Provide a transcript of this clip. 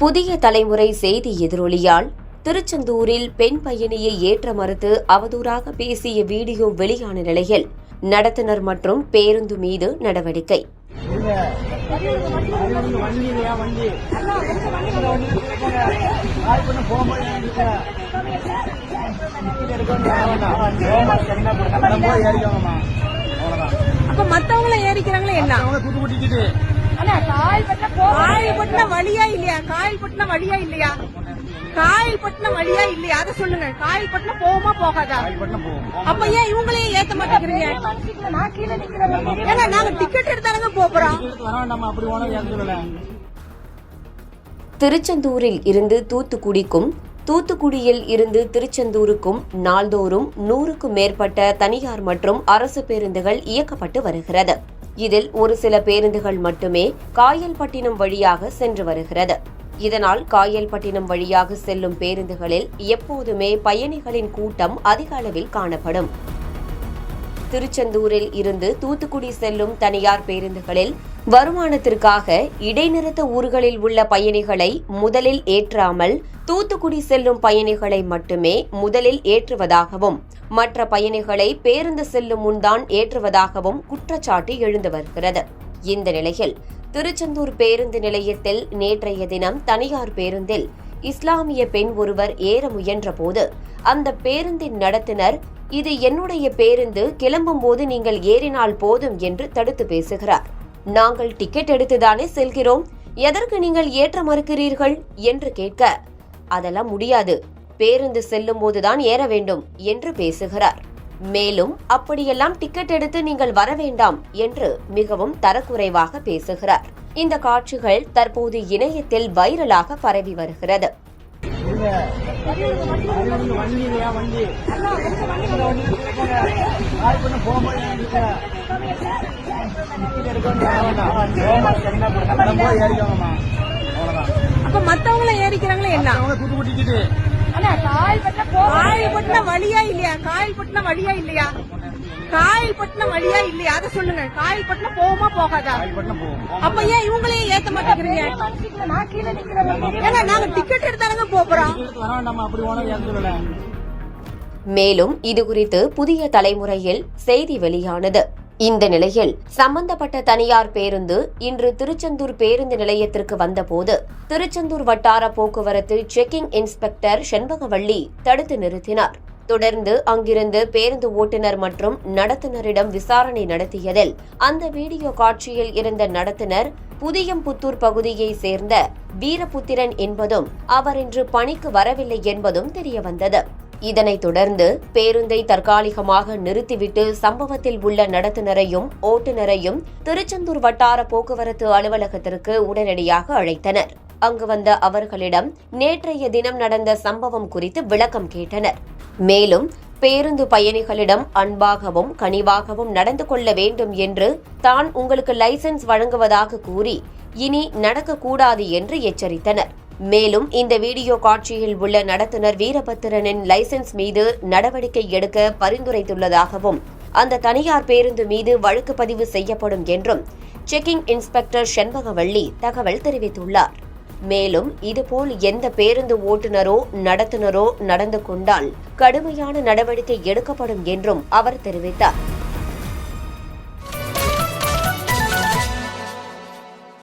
புதிய தலைமுறை செய்தி எதிரொலியால் திருச்செந்தூரில் பெண் பயணியை ஏற்ற மறுத்து அவதூறாக பேசிய வீடியோ வெளியான நிலையில் நடத்துனர் மற்றும் பேருந்து மீது நடவடிக்கை. மத்தவங்கள ஏறிக்கிறாங்களே என்ன காயல்பட்டினம் வழியா இல்லையா? காயல்பட்டினம் வழியா இல்லையா? காயல்பட்டினம் வழியா இல்லையா? அதை சொல்லுங்க. காயல்பட்டினம் போகுமா போகாதா? அப்ப ஏன் இவங்களையும் ஏத்த மாட்டேங்கிறீங்க? ஏன்னா நாங்க டிக்கெட் எடுத்தாங்க போறோம். திருச்செந்தூரில் இருந்து தூத்துக்குடிக்கும் தூத்துக்குடியில் இருந்து திருச்செந்தூருக்கும் நாள்தோறும் 100க்கும் மேற்பட்ட தனியார் மற்றும் அரசு பேருந்துகள் இயக்கப்பட்டு வருகிறது. இதில் ஒரு சில பேருந்துகள் மட்டுமே காயல்பட்டினம் வழியாக சென்று வருகிறது. இதனால் காயல்பட்டினம் வழியாக செல்லும் பேருந்துகளில் எப்போதுமே பயணிகளின் கூட்டம் அதிக அளவில் காணப்படும். திருச்செந்தூரில் இருந்து தூத்துக்குடி செல்லும் தனியார் பேருந்துகளில் வருமானத்திற்காக இடைநிறுத்த ஊர்களில் உள்ள பயணிகளை முதலில் ஏற்றாமல் தூத்துக்குடி செல்லும் பயணிகளை மட்டுமே முதலில் ஏற்றுவதாகவும் மற்ற பயணிகளை பேருந்து செல்லும் முன்தான் ஏற்றுவதாகவும் குற்றச்சாட்டு எழுந்து வருகிறது. இந்த நிலையில் திருச்செந்தூர் பேருந்து நிலையத்தில் நேற்றைய தினம் தனியார் பேருந்தில் இஸ்லாமிய பெண் ஒருவர் ஏற முயன்றபோது அந்த பேருந்தின் நடத்துனர், இது என்னுடைய பேருந்து, கிளம்பும் போது நீங்கள் ஏறினால் போதும் என்று தடுத்து பேசுகிறார். நாங்கள் டிக்கெட் எடுத்துதானே செல்கிறோம், எதற்கு நீங்கள் ஏற்ற மறுக்கிறீர்கள் என்று கேட்க, அதெல்லாம் முடியாது, பேருந்து செல்லும் போதுதான் ஏற வேண்டும் என்று பேசுகிறார். மேலும் அப்படியெல்லாம் டிக்கெட் எடுத்து நீங்கள் வர வேண்டாம் என்று மிகவும் தரக்குறைவாக பேசுகிறார். இந்த காட்சிகள் தற்போது இணையத்தில் வைரலாக பரவி வருகிறது. அப்ப மத்தவங்கள ஏறிக்கிறாங்களே என்ன காயல்பட்டினம் வழியா இல்லையா? காயல்பட்டினம் வழியா இல்லையா? காயல்பட்டினம் வழியா இல்லையா? அதை சொல்லுங்க. காயல்பட்டினம் போகுமா போகாதா? அப்ப ஏன் இவங்களையும் ஏத்த மாட்டேங்கிறீங்க? ஏன்னா நாங்க டிக்கெட் எடுத்தாங்க போறோம். மேலும் இதுகுறித்து புதிய தலைமுறையில் செய்தி வெளியானது. இந்த நிலையில் சம்பந்தப்பட்ட தனியார் பேருந்து இன்று திருச்செந்தூர் பேருந்து நிலையத்திற்கு வந்தபோது திருச்செந்தூர் வட்டார போக்குவரத்து செக்கிங் இன்ஸ்பெக்டர் செண்பகவள்ளி தடுத்து நிறுத்தினார். தொடர்ந்து அங்கிருந்து பேருந்து ஓட்டுநர் மற்றும் நடத்துனரிடம் விசாரணை நடத்தியதில் அந்த வீடியோ காட்சியில் இருந்த நடத்துனர் புதியம்புத்தூர் பகுதியை சேர்ந்த வீரபுத்திரன் என்பதும் அவர் இன்று பணிக்கு வரவில்லை என்பதும் தெரியவந்தது. இதனைத் தொடர்ந்து பேருந்தை தற்காலிகமாக நிறுத்திவிட்டு சம்பவத்தில் உள்ள நடத்துனரையும் ஓட்டுநரையும் திருச்செந்தூர் வட்டார போக்குவரத்து அலுவலகத்திற்கு உடனடியாக அழைத்தனர். அங்கு வந்த அவர்களிடம் நேற்றைய தினம் நடந்த சம்பவம் குறித்து விளக்கம் கேட்டனர். மேலும் பேருந்து பயணிகளிடம் அன்பாகவும் கனிவாகவும் நடந்து கொள்ள வேண்டும் என்று தான் உங்களுக்கு லைசென்ஸ் வழங்குவதாக கூறி இனி நடக்கக்கூடாது என்று எச்சரித்தனர். மேலும் இந்த வீடியோ காட்சியில் உள்ள நடத்துனர் வீரபத்திரனின் லைசென்ஸ் மீது நடவடிக்கை எடுக்க பரிந்துரைத்துள்ளதாகவும் அந்த தனியார் பேருந்து மீது வழக்கு பதிவு செய்யப்படும் என்றும் செக்கிங் இன்ஸ்பெக்டர் செண்பகவள்ளி தகவல் தெரிவித்துள்ளார். மேலும் இதுபோல் எந்த பேருந்து ஓட்டுநரோ நடத்துனரோ நடந்து கொண்டால் கடுமையான நடவடிக்கை எடுக்கப்படும் என்றும் அவர் தெரிவித்தார்.